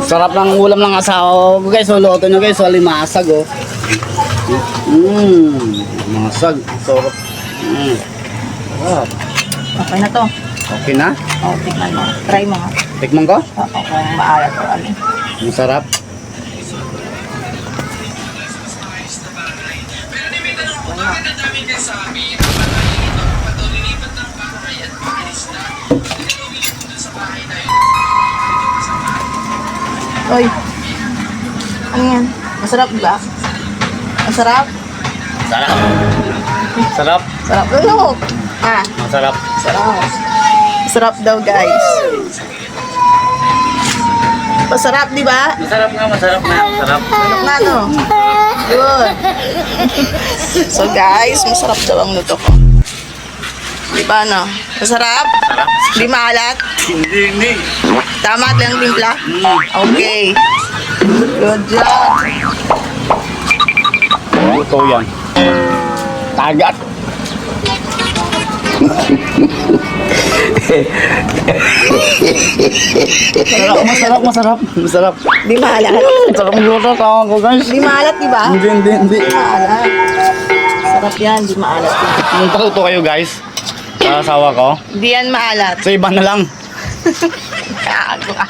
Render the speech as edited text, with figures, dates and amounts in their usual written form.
Sarap ng ulam ng asawa ko guys. So, luto nyo guys. So, limasag oh. Masag. Sarap. Sarap. Okay na to. Okay na? O, tikman mo. Try mo nga. Tikman ko? Oo, kung maalat o ano. Masarap. Oy. Ano yan? Masarap ba? Masarap? Sarap. Sarap. Sarap. Ano? Ah, Masarap. sarap. Masarap daw, guys. Masarap, di ba? Masarap nga, masarap nga. Masarap. Masarap na, no? Good. So, guys, masarap daw ang luto ko. Di ba, no? Masarap? Sarap. Di maalat? Hindi. Tama at lang timpla? Okay. Good job. Luto yan. Tagat. Masarap. Di maalat? Sarap ng luto, tawag ko guys. Di maalat, di ba? Hindi. Di maalat. Sarap yan, di maalat. Magpatuto kayo guys. Sa asawa ko. Di yan maalat. Sa iba na lang. Kago ka.